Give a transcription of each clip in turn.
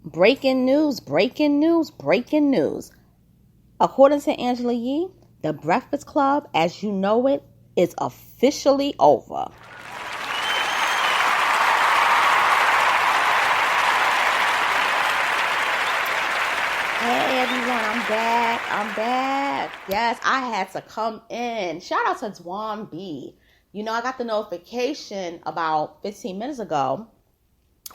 Breaking news, breaking news, breaking news. According to Angela Yee, the Breakfast Club, as you know it, is officially over. Hey everyone, I'm back. Yes, I had to come in. Shout out to Dwan B. You know, I got the notification about 15 minutes ago,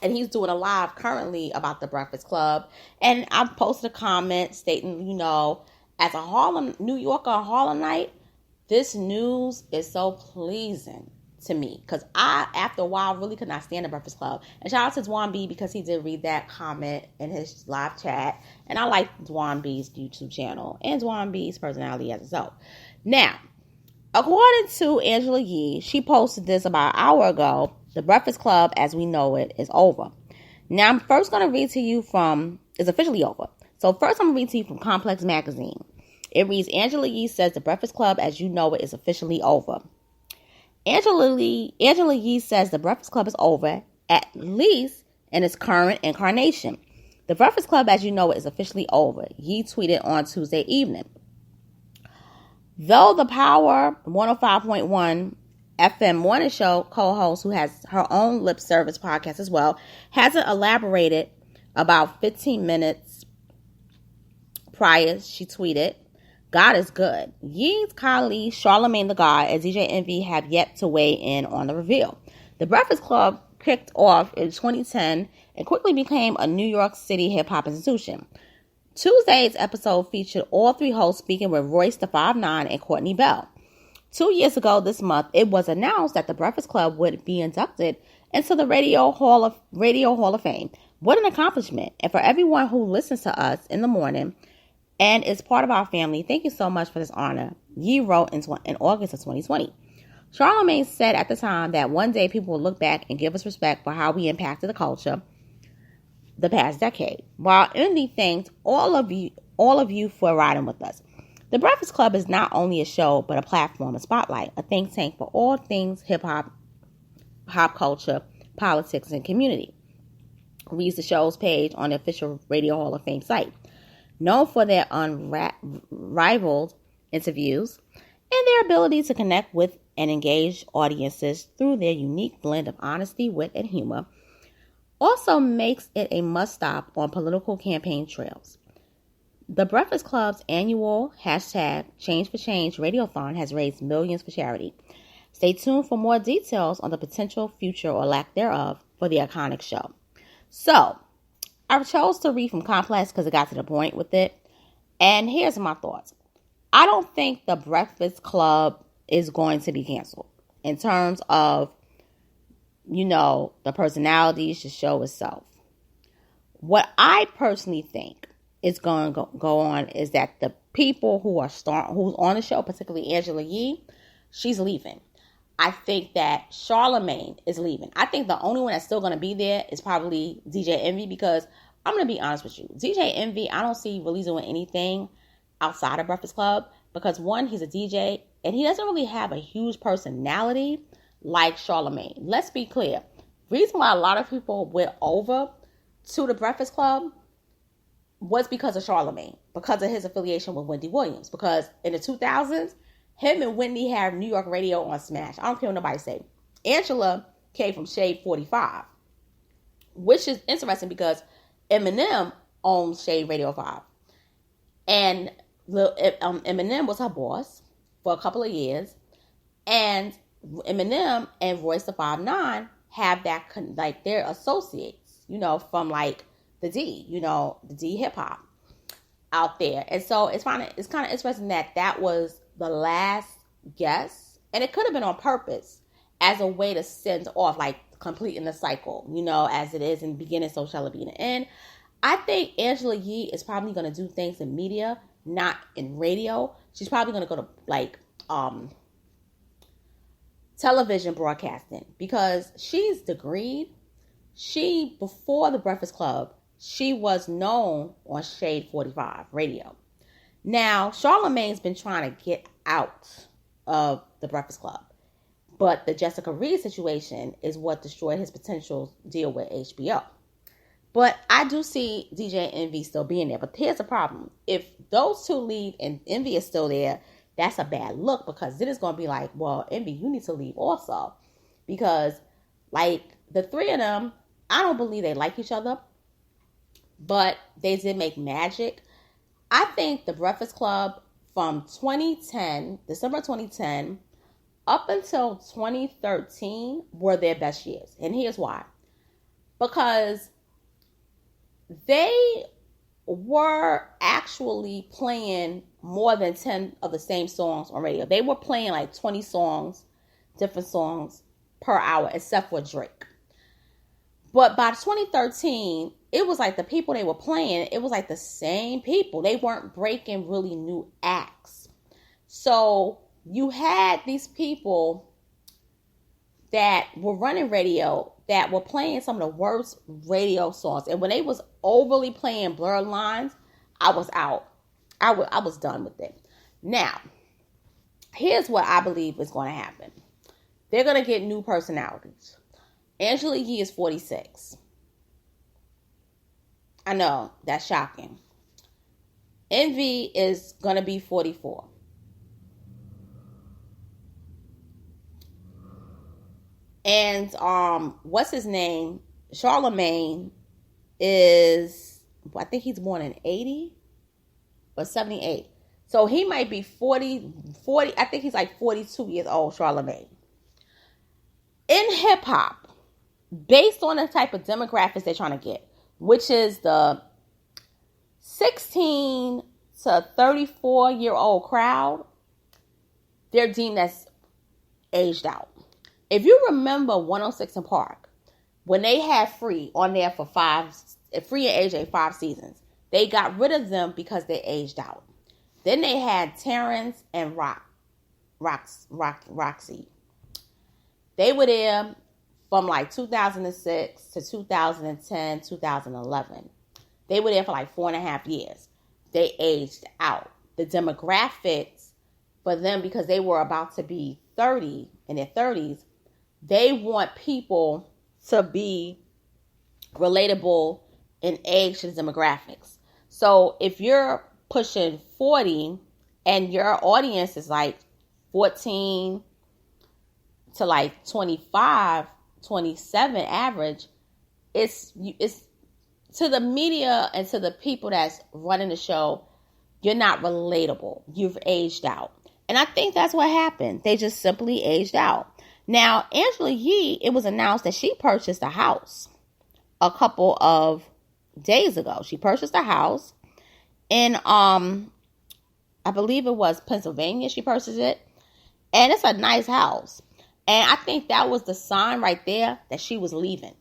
and he's doing a live currently about the Breakfast Club. And I posted a comment stating, you know, as a New Yorker Harlemite, this news is so pleasing to me. Because after a while, really could not stand the Breakfast Club. And shout out to Dwan B because he did read that comment in his live chat. And I like Dwan B's YouTube channel and Dwan B's personality as itself. Now, according to Angela Yee, she posted this about an hour ago. The Breakfast Club, as we know it, is over. Now, I'm first going to read to you it's officially over. So first, I'm going to read to you from Complex Magazine. It reads, Angela Yee says the Breakfast Club, as you know it, is officially over. Angela Yee says the Breakfast Club is over, at least in its current incarnation. The Breakfast Club, as you know it, is officially over. Yee tweeted on Tuesday evening. Though the Power 105.1 FM morning show co-host, who has her own lip service podcast as well, hasn't elaborated about 15 minutes prior, she tweeted, God is good. Yee's colleague Charlamagne the God and DJ Envy have yet to weigh in on the reveal. The Breakfast Club kicked off in 2010 and quickly became a New York City hip-hop institution. Tuesday's episode featured all three hosts speaking with Royce the 5'9" and Courtney Bell. 2 years ago this month, it was announced that the Breakfast Club would be inducted into the Radio Hall of Fame. What an accomplishment. And for everyone who listens to us in the morning and is part of our family, thank you so much for this honor. Yee wrote in August of 2020. Charlamagne said at the time that one day people will look back and give us respect for how we impacted the culture the past decade. While Envy thanked all of you for riding with us. The Breakfast Club is not only a show, but a platform, a spotlight, a think tank for all things hip-hop, pop culture, politics, and community. Reads the show's page on the official Radio Hall of Fame site. Known for their unrivaled interviews and their ability to connect with and engage audiences through their unique blend of honesty, wit, and humor, also makes it a must-stop on political campaign trails. The Breakfast Club's annual #Change for Change radiothon has raised millions for charity. Stay tuned for more details on the potential future or lack thereof for the iconic show. So, I chose to read from Complex because it got to the point with it. And here's my thoughts. I don't think the Breakfast Club is going to be canceled in terms of, you know, the personalities, the show itself. What I personally think is going to go on is that the people who's on the show, particularly Angela Yee, she's leaving. I think that Charlamagne is leaving. I think the only one that's still going to be there is probably DJ Envy, because I'm going to be honest with you. DJ Envy, I don't see really doing anything outside of Breakfast Club because, one, he's a DJ and he doesn't really have a huge personality like Charlamagne. Let's be clear. Reason why a lot of people went over to the Breakfast Club was because of Charlamagne, because of his affiliation with Wendy Williams. Because in the 2000s, him and Wendy had New York radio on Smash. I don't care what nobody say. Angela came from Shade 45, which is interesting because Eminem owns Shade Radio 5. And Eminem was her boss for a couple of years. And Eminem and Royce the 5'9" have that, like, they're associates, you know, from like the D, you know, the D hip hop out there. And so it's kind of interesting that was the last guest, and it could have been on purpose as a way to send off, like, completing the cycle, you know, as it is in the beginning, so shall it be in the end. I think Angela Yee is probably going to do things in media, not in radio. She's probably going to go to, like, television broadcasting, because she's degreed. Before the Breakfast Club, she was known on Shade 45 radio. Now, Charlamagne's been trying to get out of the Breakfast Club, but the Jessica Reed situation is what destroyed his potential deal with HBO. But I I do see DJ Envy still being there. But here's the problem. If those two leave and Envy is still there, that's a bad look, because then it's going to be like, well, Envy, you need to leave also. Because, like, the three of them, I don't believe they like each other, but they did make magic. I think the Breakfast Club from 2010, December 2010, up until 2013 were their best years. And here's why. Because they were actually playing more than 10 of the same songs on radio. They were playing like 20 songs, different songs per hour, except for Drake. But by 2013, it was like the people they were playing, it was like the same people. They weren't breaking really new acts. So you had these people that were running radio that were playing some of the worst radio songs. And when they was overly playing Blurred Lines, I was out. I was done with it. Now, here's what I believe is going to happen. They're going to get new personalities. Angela Yee is 46. I know, that's shocking. Envy is going to be 44. And what's his name? Charlamagne is, I think he's born in 80 or 78. So he might be 40, I think he's like 42 years old, Charlamagne. In hip hop, based on the type of demographics they're trying to get, which is the 16 to 34-year-old crowd, they're deemed as aged out. If you remember 106 in Park, when they had Free on there for Free and AJ 5 seasons, they got rid of them because they aged out. Then they had Terrence and Roxy. They were there from like 2006 to 2010, 2011. They were there for like 4.5 years. They aged out. The demographics for them, because they were about to be 30, in their 30s, they want people to be relatable in age to the demographics. So if you're pushing 40 and your audience is like 14 to like 25, 27 average, it's to the media and to the people that's running the show, you're not relatable. You've aged out. And I think that's what happened. They just simply aged out. Now, Angela Yee, it was announced that she purchased a house a couple of days ago. She purchased a house in, I believe it was Pennsylvania. She purchased it. And it's a nice house. And I think that was the sign right there that she was leaving.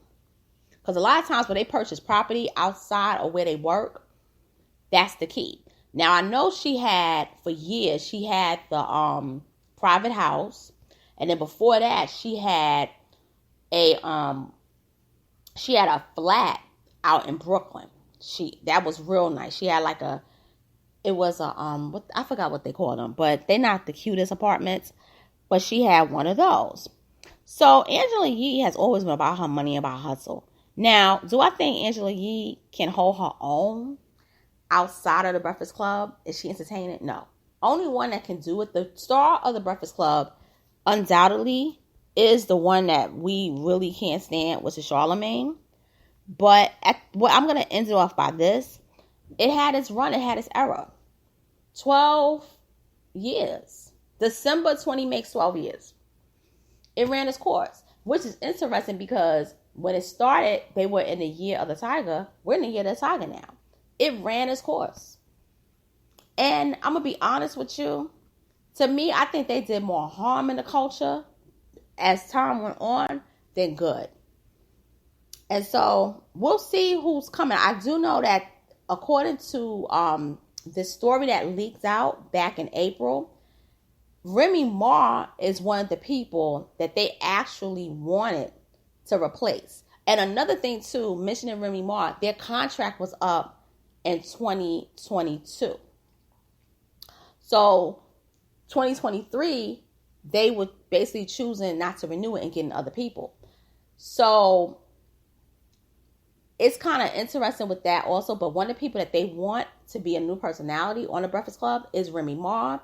Because a lot of times when they purchase property outside of where they work, that's the key. Now, I know she had, for years, she had the private house. And then before that, she had a flat out in Brooklyn. That was real nice. She had like I forgot what they call them, but they're not the cutest apartments. But she had one of those. So Angela Yee has always been about her money, about hustle. Now, do I think Angela Yee can hold her own outside of the Breakfast Club? Is she entertaining? No. Only one that can do it, the star of the Breakfast Club, undoubtedly, is the one that we really can't stand, which is Charlamagne. But I'm going to end it off by this. It had its run. It had its era. 12 years. December 20 makes 12 years. It ran its course, which is interesting because when it started, they were in the year of the tiger. We're in the year of the tiger now. It ran its course. And I'm going to be honest with you. To me, I think they did more harm in the culture as time went on than good. And so we'll see who's coming. I do know that according to this story that leaked out back in April, Remy Ma is one of the people that they actually wanted to replace. And another thing too, mentioning Remy Ma, their contract was up in 2022. So 2023, they were basically choosing not to renew it and getting other people. So it's kind of interesting with that also. But one of the people that they want to be a new personality on the Breakfast Club is Remy Ma.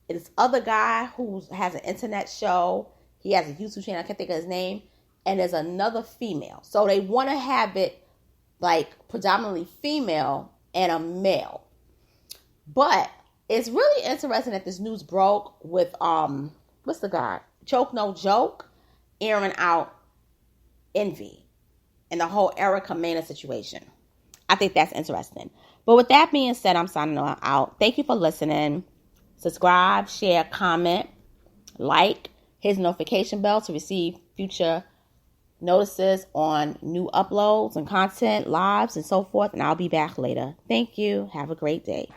This other guy who has an internet show. He has a YouTube channel. I can't think of his name. And there's another female. So they want to have it like predominantly female and a male. But it's really interesting that this news broke with what's the guy? Choke No Joke airing out Envy and the whole Erica Mena situation. I think that's interesting. But with that being said, I'm signing out. Thank you for listening. Subscribe, share, comment, like, hit the notification bell to receive future notices on new uploads and content, lives, and so forth. And I'll be back later. Thank you. Have a great day.